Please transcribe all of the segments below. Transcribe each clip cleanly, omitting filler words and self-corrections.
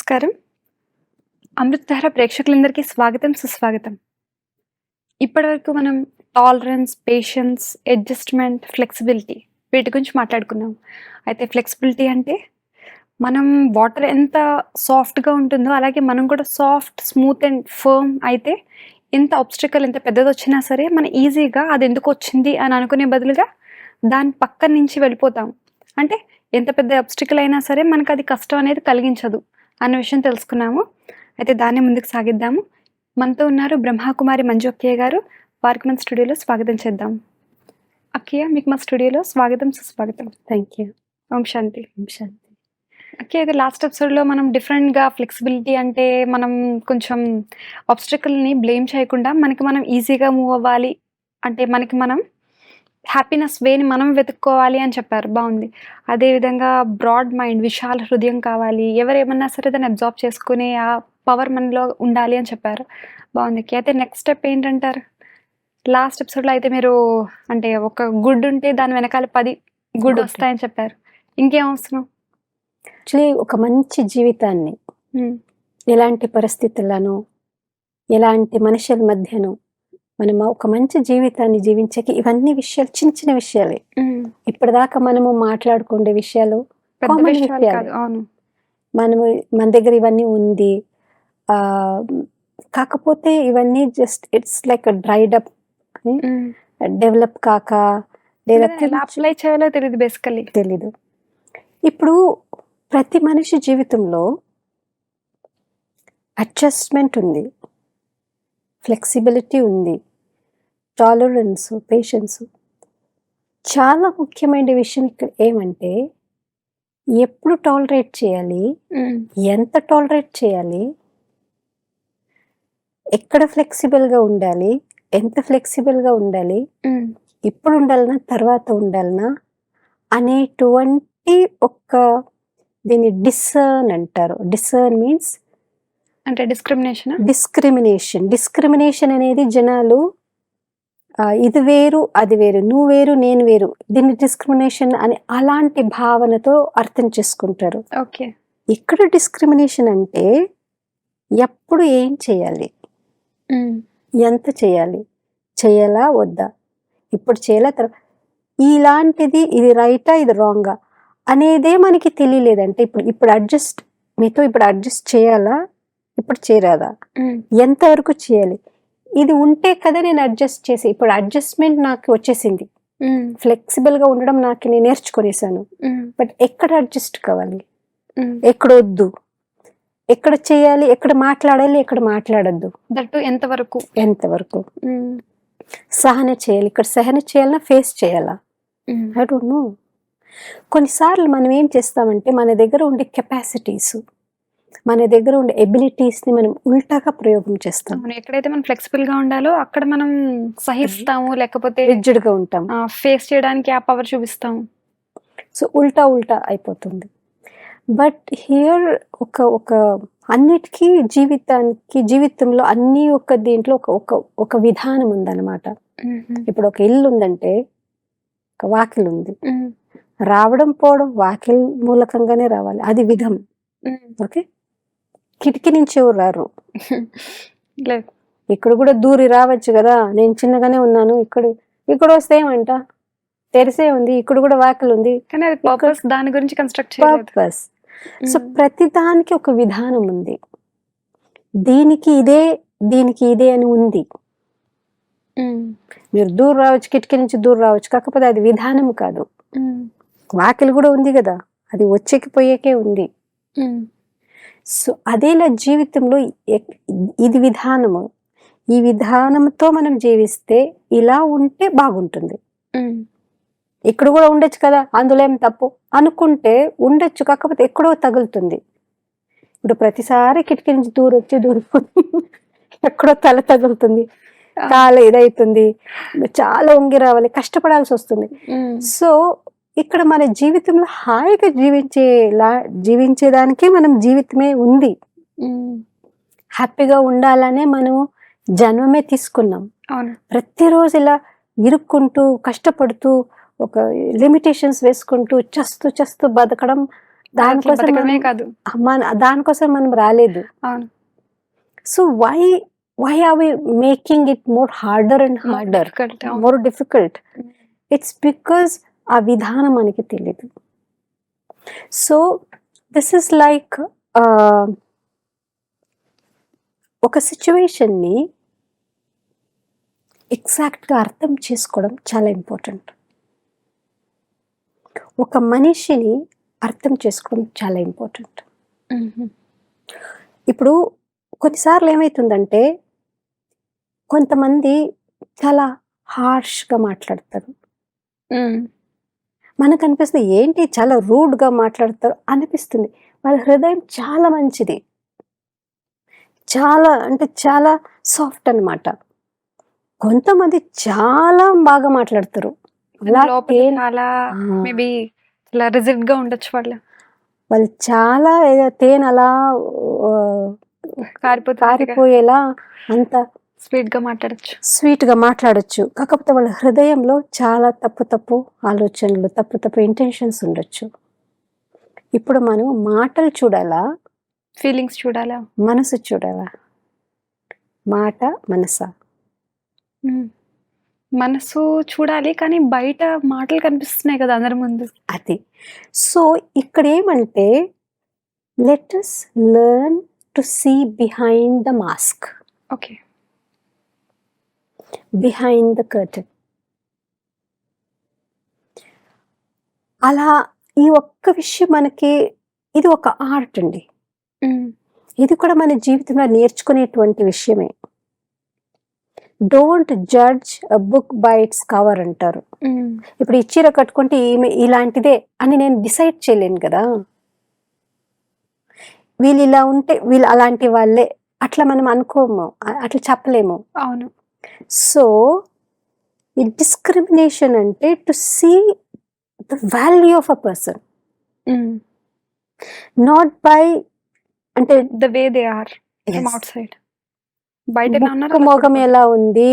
నమస్కారం. అమృతధార ప్రేక్షకులందరికీ స్వాగతం, సుస్వాగతం. ఇప్పటివరకు మనం టాలరెన్స్, పేషెన్స్, అడ్జస్ట్‌మెంట్, ఫ్లెక్సిబిలిటీ వీటి గురించి మాట్లాడుకున్నాం. అయితే ఫ్లెక్సిబిలిటీ అంటే మనం వాటర్ ఎంత సాఫ్ట్‌గా ఉంటుందో అలాగే మనం కూడా సాఫ్ట్, స్మూత్ అండ్ ఫర్మ్ అయితే ఎంత ఆబ్స్టికల్ ఎంత పెద్దదొచ్చినా సరే మనం ఈజీగా అదెందుకొచ్చింది అని అనుకునే బదులుగా దాని పక్కన నుంచి వెళ్ళిపోతాం. అంటే ఎంత పెద్ద ఆబ్స్టికల్ అయినా సరే మనకది కష్టం అనేది కలిగించదు అన్న విషయం తెలుసుకున్నాము. అయితే దాన్నే ముందుకు సాగిద్దాము. మనతో ఉన్నారు బ్రహ్మకుమారి మంజు అక్కయ్య గారు. వారికి మన స్టూడియోలో స్వాగతం చేద్దాం. అక్కయ్య మీకు మా స్టూడియోలో స్వాగతం, సుస్వాగతం. Thank you. ఓం శాంతి. శాంతి. అక్కయ్య అయితే లాస్ట్ ఎపిసోడ్‌లో మనం డిఫరెంట్‌గా ఫ్లెక్సిబిలిటీ అంటే మనం కొంచెం ఆబ్స్టికల్‌ని బ్లేమ్ చేయకుండా మనకి మనం ఈజీగా మూవ్ అవ్వాలి. అంటే మనకి మనం హ్యాపీనెస్ వేని మనం వెతుక్కోవాలి అని చెప్పారు. బావుంది. అదేవిధంగా బ్రాడ్ మైండ్, విశాల హృదయం కావాలి. ఎవరేమన్నా సరే దాన్ని అబ్జార్బ్ చేసుకునే ఆ పవర్ మనలో ఉండాలి అని చెప్పారు. బావుంది. అయితే నెక్స్ట్ స్టెప్ ఏంటంటారు? లాస్ట్ ఎపిసోడ్‌లో అయితే మీరు అంటే ఒక గుడ్ ఉంటే దాని వెనకాల 10 గుడ్ వస్తాయని చెప్పారు. ఇంకేం అవసరం? యాక్చువల్లీ ఒక మంచి జీవితాన్ని హ్మ్. ఎలాంటి పరిస్థితుల్లోనూ, ఎలాంటి మనుషుల మధ్యనో మనం ఒక మంచి జీవితాన్ని జీవించకి ఇవన్నీ విషయాలు చిన్న చిన్న విషయాలే. హ్మ్. ఇప్పటిదాకా మనము మాట్లాడుకునే విషయాలు పెద్ద కామన్ విషయాలు విషయాలే. కాదు. అవును. మనము మన దగ్గర ఇవన్నీ ఉంది. ఆహ్, కాకపోతే ఇవన్నీ just it's like dried up హ్మ్. డెవలప్ కాక లేదా లేదా ఎలా అప్లై చేయాలో తెలీదు బేసికల్లీ. తెలీదు. ఇప్పుడు ప్రతి మనిషి జీవితంలో అడ్జస్ట్‌మెంట్ ఉంది. ఫ్లెక్సిబిలిటీ ఉంది. Tolerance, patience. చాలా ముఖ్యమైన విషయం ఇక్కడ ఏమంటే, ఎప్పుడు టాలరేట్ చేయాలి? హ్మ్. ఎంత టాలరేట్ చేయాలి? ఎక్కడ ఫ్లెక్సిబుల్‌గా ఉండాలి? ఎంత ఫ్లెక్సిబుల్‌గా ఉండాలి? హ్మ్. ఇప్పుడు ఉండాలనా? తర్వాత ఉండాలనా? అనేటువంటి ఒక దీన్ని డిసర్న్ అంటారు. డిసర్న్ మీన్స్ అంటే డిస్క్రిమినేషనా? డిస్క్రిమినేషన్ అనేది జనాలు ఇది వేరు, అది వేరు, నువ్వు వేరు, నేను వేరు. దీన్ని డిస్క్రిమినేషన్ అని అలాంటి భావనతో అర్థం చేసుకుంటారు. ఓకే. ఇక్కడ డిస్క్రిమినేషన్ అంటే ఎప్పుడు ఏం చేయాలి? హ్మ్. ఎంత చేయాలి? చేయాలా? వద్దా? ఇప్పుడు చేయాలా? ఇలాంటిది ఇది రైటా? ఇది రాంగా? అనేదే మనకి తెలియలేదంటే ఇప్పుడు మీతో ఇప్పుడు అడ్జస్ట్ చేయాలా? ఇప్పుడు చేయరాదా? హ్మ్. ఎంతవరకు చేయాలి? ఇది ఉంటే కదా నేను అడ్జస్ట్ చేసి ఇప్పుడు అడ్జస్ట్‌మెంట్ నాకు వచ్చేసింది. హ్మ్. ఫ్లెక్సిబుల్‌గా ఉండడం నేను నేర్చుకునేసాను. హ్మ్. బట్ ఎక్కడ అడ్జస్ట్ కావాలి? హ్మ్. ఎక్కడొద్దు? ఎక్కడ చేయాలి? ఎక్కడ మాట్లాడాలి? ఎక్కడ మాట్లాడొద్దు? దట్టు ఎంతవరకు? ఎంతవరకు? హ్మ్. సహన చేయాలి. ఇక్కడ సహన చేయాలా? ఫేస్ చేయాలా? హ్మ్. I don't know. కొన్నిసార్లు మనం ఏం చేస్తామంటే మన దగ్గర ఉండే కెపాసిటీస్, మన దగ్గర ఉండే ఎబిలిటీస్‌ని మనం ఉల్టాగా ప్రయోగం చేస్తాం. అవును. ఎక్కడైతే మనం ఫ్లెక్సిబుల్‌గా ఉండాలో అక్కడ మనం సహిస్తాము. లేకపోతే రిజిడ్‌గా ఉంటాం. ఫేస్ చేయడానికి ఆ పవర్ చూపిస్తాం. సో, ఉల్టా అయిపోతుంది. బట్ హియర్ ఒక అన్నిటికీ జీవితంలో అన్నీ దీంట్లో ఒక విధానం ఉందన్నమాట. హుహు. ఇప్పుడు ఒక ఇల్లు ఉందంటే ఒక వాకిలుంది. హ్మ్. రావడం, పోవడం వాకిలి మూలకంగానే రావాలి. అది విధం. హ్మ్. ఓకే. కిటికీ నుంచి ఎవరు రారు. లేదు. ఇక్కడ కూడా దూరి రావచ్చు గదా! నేను చిన్నగానే ఉన్నాను. ఇక్కడొస్తే ఏమంట? తెరిసే ఉంది. ఇక్కడ కూడా వాకిలుంది. కానీ అది పర్పస్ దాని గురించి కన్‌స్ట్రక్ట్ చేయలేదు. పర్పస్. సో, హ్మ్. ప్రతి దానికి ఒక విధానం ఉంది. దీనికి ఇదే అని ఉంది. హ్మ్. మీరు దూరం రావచ్చు, కిటికీ నుంచి దూరం రావచ్చు. కాకపోతే అది విధానం కాదు. హ్మ్. వాకిలి కూడా ఉంది గదా! అది వచ్చేకి పోయేకే ఉంది. హ్మ్. సో, అదేలా జీవితంలో ఇది విధానము. ఈ విధానంతో మనం జీవిస్తే ఇలా ఉంటే బాగుంటుంది. హ్మ్. ఇక్కడ కూడా ఉండొచ్చు కదా! అందులో ఏం తప్పు అనుకుంటే ఉండొచ్చు. కాకపోతే ఎక్కడో తగులుతుంది. ఇప్పుడు ప్రతిసారి కిటికీ నుంచి దూరిపోతుంది. ఎక్కడో తల తగులుతుంది. కాలు ఇదైతుంది. చాలా వంగి రావాలి. కష్టపడాల్సొస్తుంది. హ్మ్. సో, ఇక్కడ మన జీవితంలో హాయిగా జీవించేదానికే మనం జీవితమే ఉంది. హ్మ్. హ్యాపీగా ఉండాలనే మనం జన్మమే తీసుకున్నాం. అవును. ప్రతిరోజు ఇలా ఇరుక్కుంటూ, కష్టపడుతూ, ఒక లిమిటేషన్స్ వేసుకుంటూ చస్తూ బతకడం దానికోసం బతకడమే మనం- కాదు. దానికోసం మనం రాలేదు. అవును. So why are we making it more harder and harder, difficult, అవును. more difficult? Mm. It's because ఆ విధానం మనకి తెలియదు. సో దిస్ ఇస్ లైక్ ఒక సిచ్యువేషన్ని ఎగ్జాక్ట్గా అర్థం చేసుకోవడం చాలా ఇంపార్టెంట్. ఒక మనిషిని అర్థం చేసుకోవడం చాలా ఇంపార్టెంట్. Mhm. ఇప్పుడు కొన్నిసార్లు ఏమవుతుందంటే కొంతమంది చాలా హార్ష్గా మాట్లాడతారు. Mm. మనకు అనిపిస్తుంది ఏంటి చాలా రూడ్గా మాట్లాడతారు అనిపిస్తుంది. వాళ్ళ హృదయం చాలా మంచిది, చాలా అంటే చాలా సాఫ్ట్ అన్నమాట. కొంతమంది చాలా బాగా మాట్లాడతారు. అలా లోపల చాలా మేబీ చాలా రిజిడ్ గా ఉండొచ్చు వాళ్ళు. వాళ్ళు చాలా తేనె అలా కారిపోయేలా అంత స్వీట్ గా మాట్లాడచ్చు. స్వీట్గా మాట్లాడొచ్చు. కాకపోతే వాళ్ళ హృదయంలో చాలా తప్పు ఆలోచనలు, తప్పు ఇంటెన్షన్స్ ఉండొచ్చు. ఇప్పుడు మనం మాటలు చూడాలా, ఫీలింగ్స్ చూడాలా, మనసు చూడాలా? మాట మనసా? మనసు చూడాలి, కానీ బయట మాటలు కనిపిస్తున్నాయి కదా అందరి ముందు. అది. సో ఇక్కడ ఏమంటే let us learn to see behind the mask, okay, behind the curtain. అలా ఈ ఒక్క విషయం మనకి ఇది ఒక ఆర్ట్ అండి. ఇది కూడా మన జీవితంలో నేర్చుకునేటువంటి విషయమే. Don't judge a book by its cover అంటారు. ఇప్పుడు ఈ చీర కట్టుకుంటే ఈమె ఇలాంటిదే అని నేను డిసైడ్ చేయలేను కదా. వీళ్ళు ఇలా ఉంటే వీళ్ళు అలాంటి వాళ్ళే అట్లా మనం అనుకోము, అట్లా చెప్పలేము. అవును. సో ఈ డిస్క్రిమినేషన్ అంటే to see the value of a person, not by అంటే the way they are from outside. బయట ఎలా ఉన్నారు, ముక్కు మొగం ఎలా ఉంది,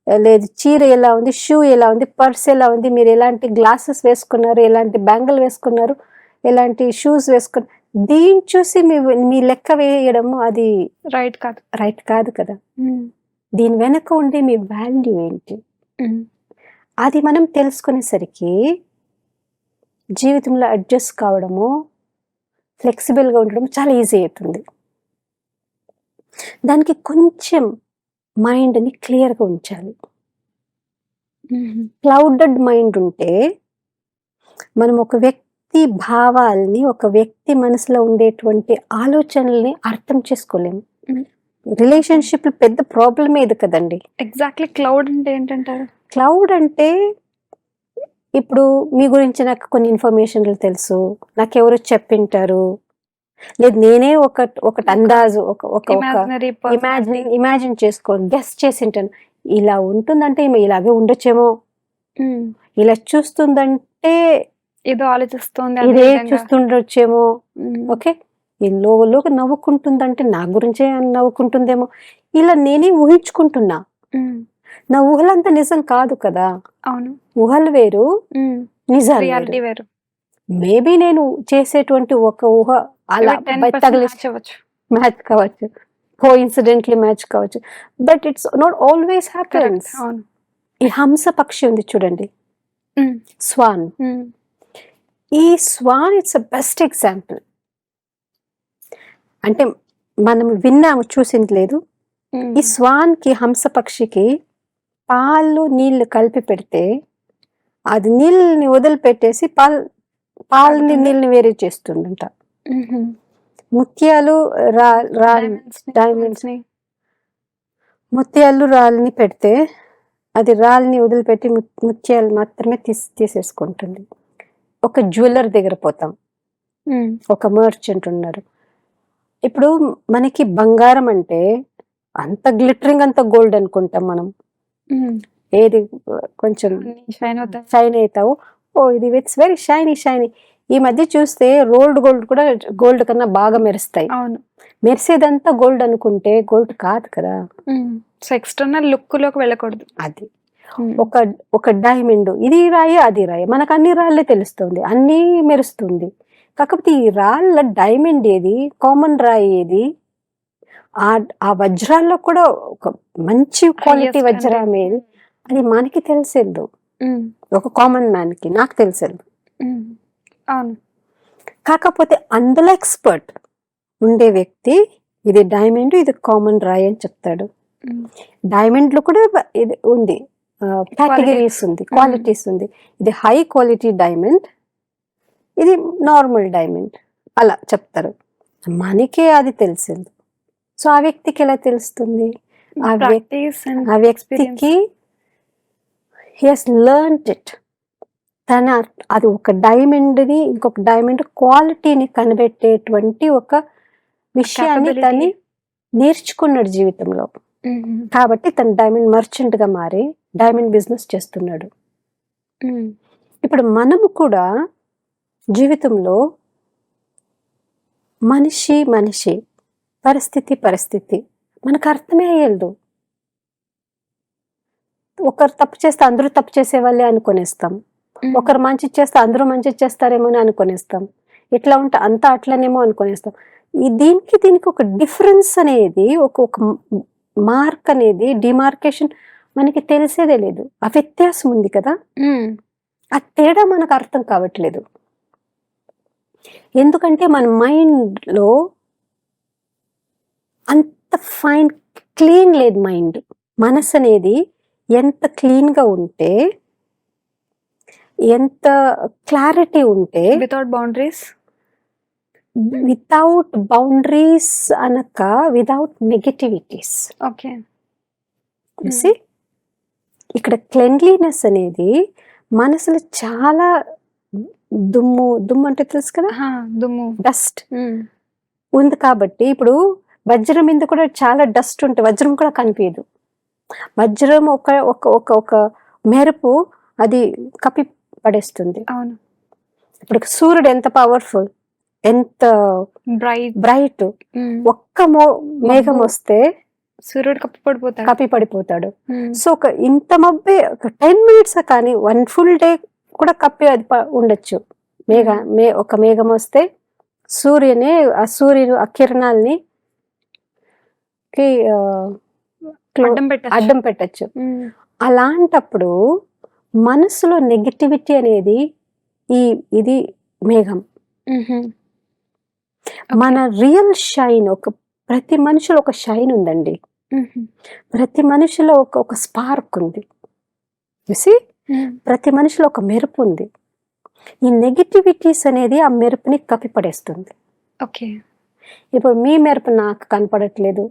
లేదు చీర ఎలా ఉంది, షూ ఎలా ఉంది, పర్స్ ఎలా ఉంది, మీరు ఎలాంటి గ్లాసెస్ వేసుకున్నారు, ఎలాంటి బ్యాంగిల్ వేసుకున్నారు, ఎలాంటి షూస్ వేసుకున్నారు, దీన్ని చూసి మీ లెక్క వేయడము అది రైట్ కాదు కదా. దీని వెనక ఉండే మీ వాల్యూ ఏంటి అది మనం తెలుసుకునేసరికి జీవితంలో అడ్జస్ట్ కావడము, ఫ్లెక్సిబుల్గా ఉండడం చాలా ఈజీ అవుతుంది. దానికి కొంచెం మైండ్ని క్లియర్గా ఉంచాలి. క్లౌడెడ్ మైండ్ ఉంటే మనం ఒక వ్యక్తి భావాల్ని, ఒక వ్యక్తి మనసులో ఉండేటువంటి ఆలోచనల్ని అర్థం చేసుకోలేము. రిలేషన్షిప్ పెద్ద ప్రాబ్లమే ఇది కదండి. ఎగ్జాక్ట్లీ. క్లౌడ్ అంటే ఏంటంటారు? క్లౌడ్ అంటే ఇప్పుడు మీ గురించి నాకు కొన్ని ఇన్ఫర్మేషన్లు తెలుసు, నాకెవరో చెప్పింటారు, లేదు నేనే ఒకటి అందాజు ఇమాజిన్ చేసుకోండి, గెస్ చేసింటాను, ఇలా ఉంటుందంటే ఈమె ఇలాగే ఉండొచ్చేమో, ఇలా చూస్తుందంటే ఏదో ఆలోచిస్తుంది, ఇదే చూస్తుండొచ్చేమో, ఓకే ఈ లోకి నవ్వుకుంటుందంటే నా గురించే నవ్వుకుంటుందేమో, ఇలా నేనే ఊహించుకుంటున్నా. నా ఊహలంతా నిజం కాదు కదా. అవును, ఊహలు వేరు, నిజాలు వేరు. మేబీ నేను చేసేటువంటి ఒక ఊహ అలా మ్యాచ్ కావచ్చు, కోఇన్సిడెంట్లీ మ్యాచ్ కావచ్చు, but it's not always happens. ఈ హంస పక్షి ఉంది చూడండి, స్వాన్. ఈ స్వాన్ ఇట్స్ బెస్ట్ ఎగ్జాంపుల్. అంటే మనం విన్నాము, చూసింది లేదు. ఈ స్వాన్కి, హంస పక్షికి పాలు నీళ్లు కలిపి పెడితే అది నీళ్ళని వదిలిపెట్టేసి పాలని నీళ్ళని వేరే చేస్తుందంట. ముత్యాలు డైమండ్స్ ముత్యాలు రాళ్ళని పెడితే అది రాళ్ళని వదిలిపెట్టి ముత్యాలు మాత్రమే తీసేసుకుంటుంది. ఒక జ్యువెలర్ దగ్గర పోతాం, ఒక మర్చెంట్ ఉన్నారు. ఇప్పుడు మనకి బంగారం అంటే అంత గ్లిటరింగ్, అంత గోల్డ్ అనుకుంటాం మనం. ఏది కొంచెం షైన్ అవుతావు, ఓ ఇది ఇట్స్ వెరీ షైనీ. ఈ మధ్య చూస్తే రోల్డ్ గోల్డ్ కూడా గోల్డ్ కన్నా బాగా మెరుస్తాయి. మెరిసేదంతా గోల్డ్ అనుకుంటే గోల్డ్ కాదు కదా. ఎక్స్టర్నల్ లుక్ లోకి వెళ్ళకూడదు. అది ఒక డైమండ్, ఇది రాయి అది రాయి, మనకు అన్ని రాళ్ళే తెలుస్తుంది, అన్నీ మెరుస్తుంది. కాకపోతే ఈ రాళ్ళ డైమండ్ ఏది, కామన్ రాయి ఏది, ఆ వజ్రాల్లో కూడా ఒక మంచి క్వాలిటీ Highest వజ్రం అంటే ఏది, అది మనకి తెలిసేదు. ఒక కామన్ మ్యాన్కి నాకు తెలిసేదు. అవును. కాకపోతే అందులో ఎక్స్పర్ట్ ఉండే వ్యక్తి ఇది డైమండ్, ఇది కామన్ రాయి అని చెప్తాడు. డైమండ్ లో కూడా ఇది ఉంది, కేటగిరీస్ ఉంది, క్వాలిటీస్ ఉంది. ఇది హై క్వాలిటీ డైమండ్, ఇది నార్మల్ డైమండ్, అలా చెప్తారు. మనకే అది తెలిసింది. సో ఆ వ్యక్తికి ఎలా తెలుస్తుంది? ప్రాక్టీస్ అండ్ ఆ వ్యక్తికి హి హస్ లెర్న్డ్ ఇట్. తన అది ఒక డైమండ్ని ఇంకొక డైమండ్ క్వాలిటీని కనిపెట్టేటువంటి ఒక విషయాన్ని తను నేర్చుకున్నాడు జీవితంలో. కాబట్టి తను డైమండ్ మర్చెంట్ గా మారి డైమండ్ బిజినెస్ చేస్తున్నాడు. ఇప్పుడు మనము కూడా జీవితంలో మనిషి పరిస్థితి మనకు అర్థమే అయ్యేదు. ఒకరు తప్పు చేస్తే అందరూ తప్పు చేసే వాళ్ళే అనుకునేస్తాం. ఒకరు మంచి చేస్తే అందరూ మంచి చేస్తారేమో అని అనుకునేస్తాం. ఇట్లా ఉంటే అంతా అట్లనేమో అనుకునేస్తాం. దీనికి ఒక డిఫరెన్స్ అనేది, ఒక మార్క్ అనేది, డిమార్కేషన్ మనకి తెలిసేదే లేదు. ఆ వ్యత్యాసం ఉంది కదా, ఆ తేడా మనకు అర్థం కావట్లేదు. ఎందుకంటే మన మైండ్ లో అంత ఫైన్ క్లీన్ లేదు. మనసు అనేది ఎంత క్లీన్ గా ఉంటే, ఎంత క్లారిటీ ఉంటే, వితౌట్ బౌండరీస్ అనక వితౌట్ నెగటివిటీస్. ఓకే. ఇక్కడ క్లెన్లీనెస్ అనేది మనసులో చాలా దుమ్ము అంటే తెలుసు కదా, డస్ట్ ఉంది. కాబట్టి ఇప్పుడు వజ్రం మీద కూడా చాలా డస్ట్ ఉంటే వజ్రం కూడా కనిపించదు. వజ్రం ఒక మెరుపు అది కప్పి పడేస్తుంది. అవును. ఇప్పుడు సూర్యుడు ఎంత పవర్ఫుల్, ఎంత బ్రైట్, ఒక్క మేఘం వస్తే సూర్యుడు కప్పి పడిపోతాడు. సో ఇంత మబ్బే 10 minutes కానీ 1 full day కూడా కప్పి అది ఉండొచ్చు. ఒక మేఘం వస్తే సూర్యుడు ఆ కిరణాలని అడ్డం పెట్టచ్చు. అలాంటప్పుడు మనసులో నెగటివిటీ అనేది ఇది మేఘం. మన రియల్ షైన్, ప్రతి మనిషిలో ఒక షైన్ ఉందండి. ప్రతి మనిషిలో ఒక స్పార్క్ ఉంది. ప్రతి మనిషిలో ఒక మెరుపు ఉంది. ఈ నెగటివిటీస్ అనేది ఆ మెరుపుని కప్పిపడేస్తుంది. ఓకే. ఇప్పుడు మీ మెరుపు నాకు కనపడట్లేదు,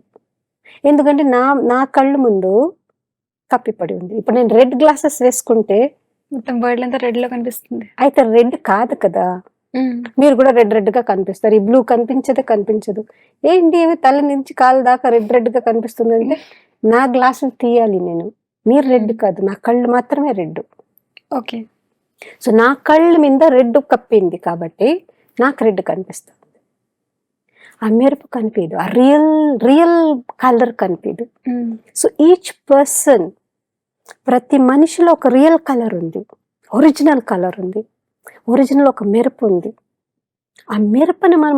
ఎందుకంటే నా కళ్ళు ముందు కప్పిపడి ఉంది. ఇప్పుడు నేను రెడ్ గ్లాసెస్ వేసుకుంటే మొత్తం వరల్డ్ అంతా రెడ్ లో కనిపిస్తుంది. అయితే రెడ్ కాదు కదా, మీరు కూడా రెడ్ గా కనిపిస్తారు. ఈ బ్లూ కనిపించదు. ఏంటి తల నుంచి కాలు దాకా రెడ్ గా కనిపిస్తుంది అంటే నా గ్లాసులు తీయాలి నేను. మీరు రెడ్ కాదు, నా కళ్ళు మాత్రమే రెడ్. ఓకే. సో నా కళ్ళ మీద రెడ్ కప్పింది కాబట్టి నాకు రెడ్ కనిపిస్తుంది. ఆ మెరుపు కనిపించదు, ఆ రియల్ కలర్ కనిపించదు. సో ఈచ్ పర్సన్, ప్రతి మనిషిలో ఒక రియల్ కలర్ ఉంది, ఒరిజినల్ కలర్ ఉంది, ఒరిజినల్ ఒక మెరుపు ఉంది. ఆ మెరుపుని మనం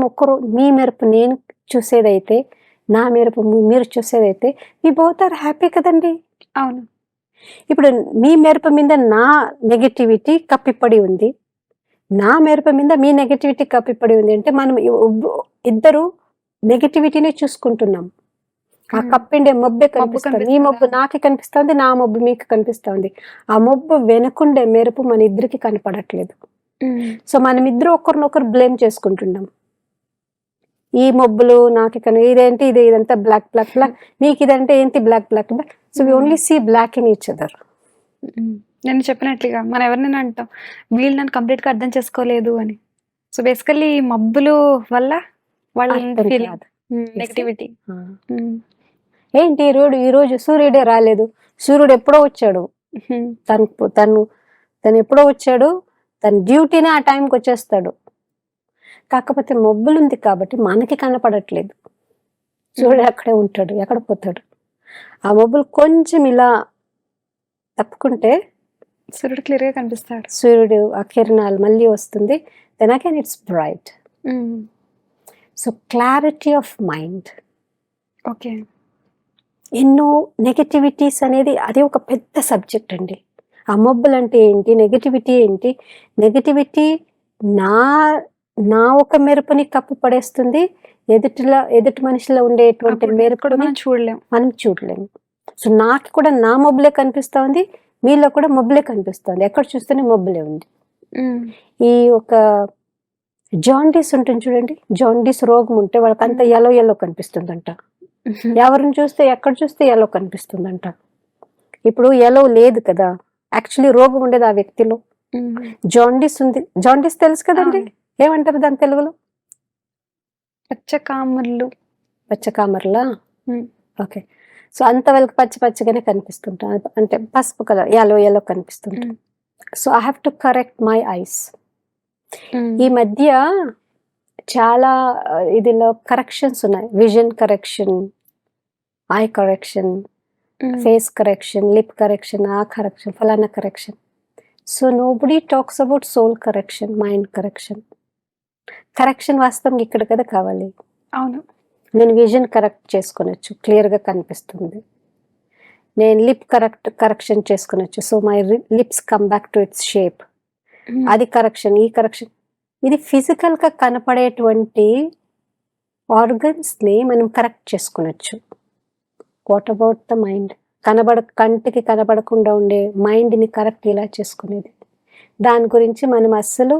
మీ మెరుపు నేను చూసేదైతే, నా మెరుపు మీరు చూసేదైతే, మీ బోత్ ఆర్ హ్యాపీ కదండి. అవును. ఇప్పుడు మీ మెరుపు మీద నా నెగటివిటీ కప్పిపడి ఉంది, నా మెరుపు మీద మీ నెగటివిటీ కప్పిపడి ఉంది అంటే మనం ఇద్దరు నెగటివిటీనే చూసుకుంటున్నాం. ఆ కప్పిండే మబ్బే కనిపిస్తుంది. మీ మబ్బు నాకు కనిపిస్తుంది, నా మబ్బు మీకు కనిపిస్తుంది. ఆ మబ్బు వెనకుండే మెరుపు మన ఇద్దరికి కనపడట్లేదు. సో మనం ఇద్దరు ఒకరినొకరు బ్లేమ్ చేసుకుంటున్నాం. ఈ మబ్బులు నాకు ఇదేంటి, ఇదంతా బ్లాక్, మీకు ఇదంటే ఏంటి block. So we only see block in each other. నేను చెప్పినట్లుగా మనం ఎవరినైనా అంటాం, వీళ్ళు నన్ను కంప్లీట్ గా అర్థం చేసుకోలేదు అని. సో బేసికల్లీ మబ్బులు వల్ల వాళ్ళ నెగటివిటీ. ఏంటి ఈరోజు సూర్యుడే రాలేదు, సూర్యుడు ఎప్పుడో వచ్చాడు, తను ఎప్పుడో వచ్చాడు, తన డ్యూటీనే ఆ టైంకి వచ్చేస్తాడు. కాకపోతే మబ్బులు ఉంది కాబట్టి మనకి కనపడట్లేదు. సూర్యుడు అక్కడే ఉంటాడు, ఎక్కడ పోతాడు. ఆ మబ్బులు కొంచెం ఇలా తప్పుకుంటే సూర్యుడు క్లియర్ గా కనిపిస్తాడు. సూర్యుడు ఆ కిరణాలు మళ్ళీ వస్తుంది, then again it's bright. So clarity of mind. Okay. ఎన్నో నెగటివిటీస్ అనేది అది ఒక పెద్ద సబ్జెక్ట్ అండి. ఆ మబ్బులు అంటే ఏంటి, నెగటివిటీ ఏంటి, నెగటివిటీ నా నా ఒక మెరుపుని కప్పు పడేస్తుంది, ఎదుటి మనిషిలో ఉండేటువంటి కూడా మెరుపుని మనం చూడలేం. మనం చూడలేము. సో నాకు కూడా నా మబ్బులే కనిపిస్తోంది, మీలో కూడా మబ్బులే కనిపిస్తుంది. ఎక్కడ చూస్తేనే మబ్బులే ఉంది. ఈ ఒక జాండీస్ ఉంటుంది చూడండి, జాండీస్ రోగం ఉంటే వాళ్ళకి అంత ఎల్లో కనిపిస్తుందంట. ఎవరిని చూస్తే ఎక్కడ చూస్తే ఎల్లో కనిపిస్తుందంట. ఇప్పుడు ఎల్లో లేదు కదా, యాక్చువల్లీ రోగం ఉండేది ఆ వ్యక్తిలో. జాండీస్ ఉంది. జాండీస్ తెలుసు కదండి, ఏమంటారు దాని తెలుగులో? పచ్చకామర్లా. ఓకే. సో అంత వాళ్ళకి పచ్చగానే కనిపిస్తుంటారు, అంటే పసుపు కలర్, ఎల్లో కనిపిస్తుంటారు. So I have to correct my eyes. ఈ మధ్య చాలా ఇదిలో కరెక్షన్స్ ఉన్నాయి. Vision correction, eye correction, face correction, lip correction, ఆ కరెక్షన్, ఫలానా correction. So nobody talks about soul correction, mind correction. Correction వాస్తవం ఇక్కడ కదా కావాలి. అవును. నేను విజన్ కరెక్ట్ చేసుకొనొచ్చు, క్లియర్గా కనిపిస్తుంది. నేను లిప్ కరెక్షన్ చేసుకొనొచ్చు, so my lips come back to its shape. అది కరెక్షన్, ఈ కరెక్షన్. ఇది ఫిజికల్గా కనపడేటువంటి ఆర్గన్స్ని మనం కరెక్ట్ చేసుకొనొచ్చు. What about the mind? కంటికి కనబడకుండా ఉండే మైండ్ని కరెక్ట్ ఇలా చేసుకునేది, దాని గురించి మనం అసలు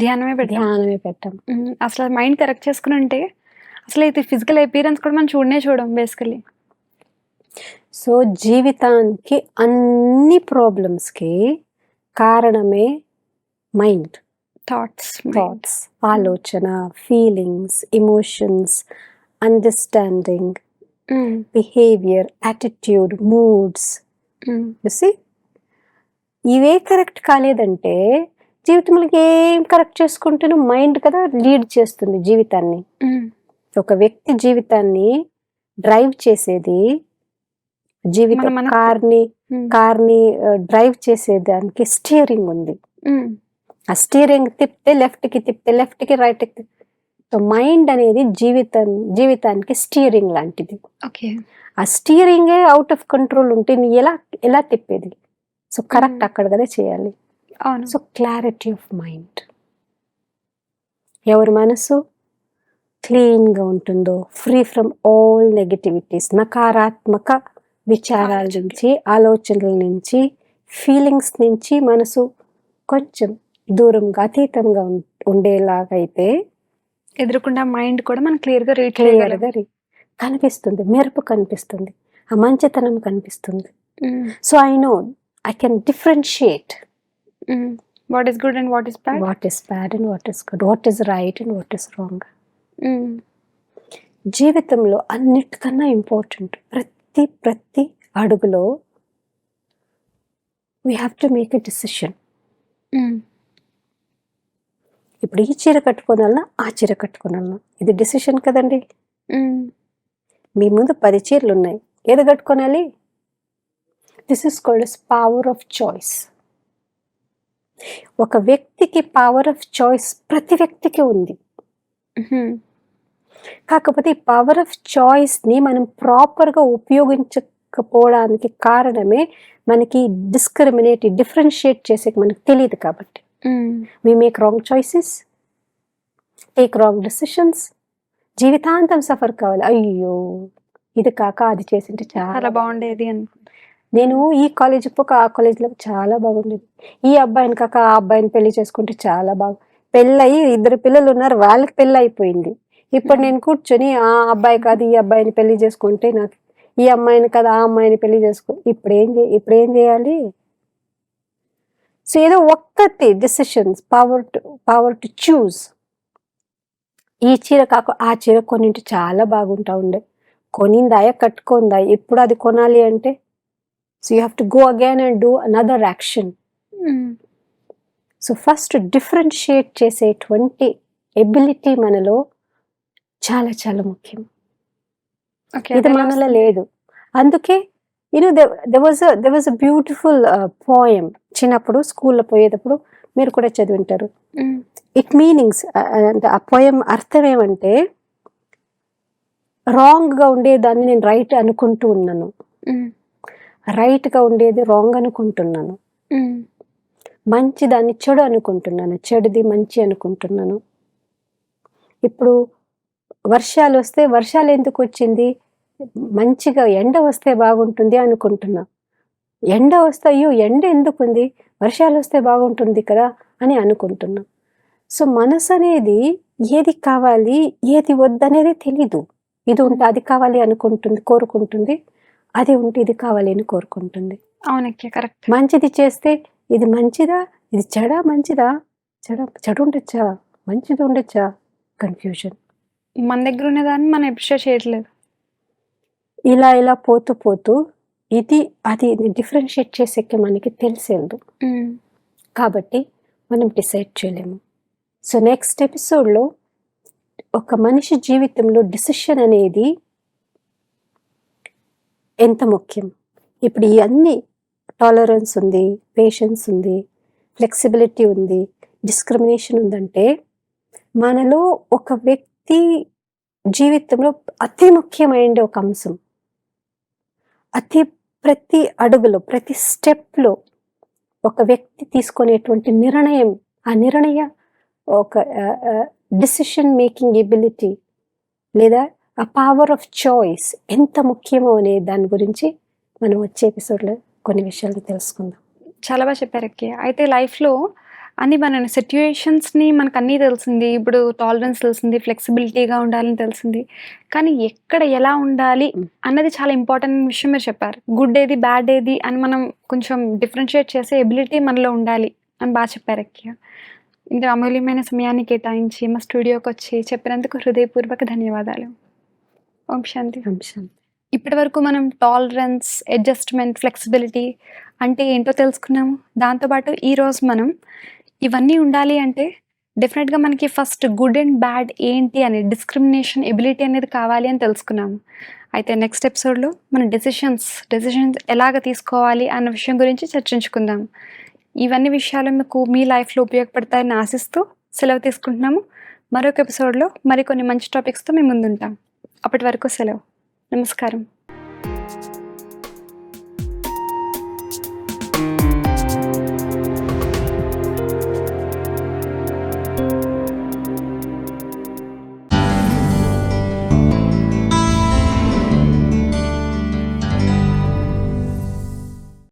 ధ్యానమే పెట్టాం. అసలు మైండ్ కరెక్ట్ చేసుకుని ఉంటే అసలు ఇది ఫిజికల్ అపియరెన్స్ కూడా మనం చూడం బేసికలీ. సో జీవితానికి అన్ని ప్రాబ్లమ్స్కి కారణమే మైండ్. థాట్స్, ఆలోచన, feelings, emotions, understanding, behaviour, attitude, moods. ఇవే కరెక్ట్ కాలేదంటే జీవితంలో ఏం కరెక్ట్ చేసుకుంటేనూ మైండ్ కదా లీడ్ చేస్తుంది జీవితాన్ని. ఒక వ్యక్తి జీవితాన్ని డ్రైవ్ చేసేది, కార్ని డ్రైవ్ చేసేదానికి స్టీరింగ్ ఉంది. ఆ స్టీరింగ్ తిప్పితే లెఫ్ట్కి రైట్కి. సో మైండ్ అనేది జీవితానికి స్టీరింగ్ లాంటిది. ఆ స్టీరింగే అవుట్ ఆఫ్ కంట్రోల్ ఉంటే నీ ఎలా తిప్పేది? సో కరెక్ట్ అక్కడ కదా చేయాలి. So clarity of mind. ఎవరి మనసు క్లీన్గా ఉంటుందో, ఫ్రీ ఫ్రమ్ ఆల్ నెగటివిటీస్, నకారాత్మక విచారాల నుంచి, ఆలోచనల నుంచి, ఫీలింగ్స్ నుంచి మనసు కొంచెం దూరంగా, అతీతంగా ఉండేలాగైతే ఎదురుకుండా మైండ్ కూడా మనం క్లియర్గా కనిపిస్తుంది, మెరుపు కనిపిస్తుంది, ఆ మంచితనం కనిపిస్తుంది. So I know I can differentiate what is good and what is bad, what is bad and what is good, what is right and what is wrong. జీవితంలో అన్నిటికన్నా ఇంపార్టెంట్ ప్రతి అడుగులో we have to make a decision. ఇప్పుడు ఈ చీర కట్టుకోవాలన్నా ఆ చీర కట్టుకోవాలన్నా ఇది డిసిషన్ కదండి. మీ ముందు 10 చీరలు ఉన్నాయి, ఏది కట్టుకోవాలి? This is called as power of choice. ఒక వ్యక్తికి పవర్ ఆఫ్ చాయిస్ ప్రతి వ్యక్తికి ఉంది. కాకపోతే ఈ పవర్ ఆఫ్ చాయిస్ని మనం ప్రాపర్గా ఉపయోగించకపోవడానికి కారణమే మనకి డిఫరెన్షియేట్ చేసే మనకు తెలియదు కాబట్టి. we make wrong choices, take wrong decisions, జీవితాంతం సఫర్ కావాలి. అయ్యో ఇది కాక అది చేసింటే చాలా బాగుండేది అని. నేను ఈ కాలేజీకి పోక ఆ కాలేజీలో చాలా బాగుండేది, ఈ అబ్బాయిని కాక ఆ అబ్బాయిని పెళ్లి చేసుకుంటే చాలా పెళ్ళయి 2 పిల్లలు ఉన్నారు, వాళ్ళకి పెళ్ళి అయిపోయింది. ఇప్పుడు నేను కూర్చొని ఆ అబ్బాయి కాదు ఈ అబ్బాయిని పెళ్లి చేసుకుంటే, నాకు ఈ అమ్మాయిని కాదు ఆ అమ్మాయిని పెళ్లి చేసుకో, ఇప్పుడేం చేయాలి? సో ఏదో ఒక్కటి డెసిషన్స్, పవర్ టు చూస్. ఈ చీర కాక ఆ చీర కొన్నింటి చాలా బాగుంటా ఉండే, కొనిందాయా కట్టుకుందా, ఎప్పుడు అది కొనాలి అంటే so you have to go again and do another action. So first differentiate చేసేటువంటి ఎబిలిటీ మనలో చాలా చాలా ముఖ్యం. ఇది మనలో లేదు. అందుకే there was a beautiful poem. చిన్నప్పుడు స్కూల్లో పోయేటప్పుడు మీరు కూడా చదివింటారు. హ్మ్. ఇట్ మీనింగ్స్ అంటే ఆ పోయం అర్థం ఏమంటే, రాంగ్గా ఉండేదాన్ని నేను రైట్ అనుకుంటూ ఉన్నాను, హ్మ్. రైట్గా ఉండేది రాంగ్ అనుకుంటున్నాను, హ్మ్. మంచిదాన్ని చెడు అనుకుంటున్నాను, చెడుది మంచి అనుకుంటున్నాను. ఇప్పుడు వర్షాలు వస్తే వర్షాలు ఎందుకు వచ్చింది, మంచిగా ఎండ వస్తే బాగుంటుంది అనుకుంటున్నా. ఎండ వస్తే అయ్యో ఎండ ఎందుకుంది, వర్షాలు వస్తే బాగుంటుంది కదా అని అనుకుంటున్నా. సో మనసు అనేది ఏది కావాలి ఏది వద్దనేది తెలీదు. ఇది ఉంటే అది కావాలి అనుకుంటుంది, కోరుకుంటుంది. అది ఉంటే ఇది కావాలి అని కోరుకుంటుంది. అవునక్క, కరెక్ట్. మంచిది చేస్తే ఇది మంచిదా, ఇది చెడా, మంచిదా, చెడు ఉండొచ్చా, మంచిది ఉండొచ్చా, కన్ఫ్యూజన్. మన దగ్గర ఉన్నదాన్ని మనం అప్రిషియేట్ చేయట్లేదు. ఇలా ఇలా పోతూ పోతూ ఇది అది డిఫరెన్షియేట్ చేసేకి మనకి తెలిసేదు. హ్మ్. కాబట్టి మనం డిసైడ్ చేయలేము. సో నెక్స్ట్ ఎపిసోడ్లో ఒక మనిషి జీవితంలో డిసిషన్ అనేది ఎంత ముఖ్యం. ఇప్పుడు ఈ అన్ని టాలరెన్స్ ఉంది, పేషెన్స్ ఉంది, ఫ్లెక్సిబిలిటీ ఉంది, డిస్క్రిమినేషన్ ఉందంటే మనలో ఒక వ్యక్తి జీవితంలో అతి ముఖ్యమైన ఒక అంశం. ప్రతి అడుగులో ప్రతి స్టెప్లో ఒక వ్యక్తి తీసుకునేటువంటి నిర్ణయం, ఆ నిర్ణయ ఒక డిసిషన్ మేకింగ్ ఎబిలిటీ లేదా ఆ పవర్ ఆఫ్ చాయిస్ ఎంత ముఖ్యమో అనే దాని గురించి మనం వచ్చే ఎపిసోడ్లో కొన్ని విషయాలు తెలుసుకుందాం. చాలా బాగా చెప్పారు అక్క. అయితే లైఫ్లో అన్ని మన సిట్యుయేషన్స్ని మనకు అన్నీ తెలిసింది. ఇప్పుడు టాలరెన్స్ తెలిసింది, ఫ్లెక్సిబిలిటీగా ఉండాలని తెలిసింది. కానీ ఎక్కడ ఎలా ఉండాలి అన్నది చాలా ఇంపార్టెంట్ విషయం మీరు చెప్పారు. గుడ్ ఏది, బ్యాడ్ ఏది అని మనం కొంచెం డిఫరెన్షియేట్ చేసే ఎబిలిటీ మనలో ఉండాలి అని బాగా చెప్పారు అక్క. ఇంత అమూల్యమైన సమయాన్ని కేటాయించి మా స్టూడియోకి వచ్చి చెప్పినందుకు హృదయపూర్వక ధన్యవాదాలు. ఓం శాంతి. అంశం ఇప్పటివరకు మనం టాలరెన్స్, అడ్జస్ట్మెంట్, ఫ్లెక్సిబిలిటీ అంటే ఏంటో తెలుసుకున్నాము. దాంతోపాటు ఈరోజు మనం ఇవన్నీ ఉండాలి అంటే డెఫినెట్గా మనకి ఫస్ట్ గుడ్ అండ్ బ్యాడ్ ఏంటి అని డిస్క్రిమినేషన్ ఎబిలిటీ అనేది కావాలి అని తెలుసుకున్నాము. అయితే నెక్స్ట్ ఎపిసోడ్లో మన డెసిషన్స్ ఎలాగ తీసుకోవాలి అన్న విషయం గురించి చర్చించుకుందాం. ఇవన్నీ విషయాలు మీకు మీ లైఫ్లో ఉపయోగపడతాయని ఆశిస్తూ సెలవు తీసుకుంటున్నాము. మరొక ఎపిసోడ్లో మరికొన్ని మంచి టాపిక్స్తో మేము ముందుంటాం. అప్పటి వరకు సెలవు. నమస్కారం.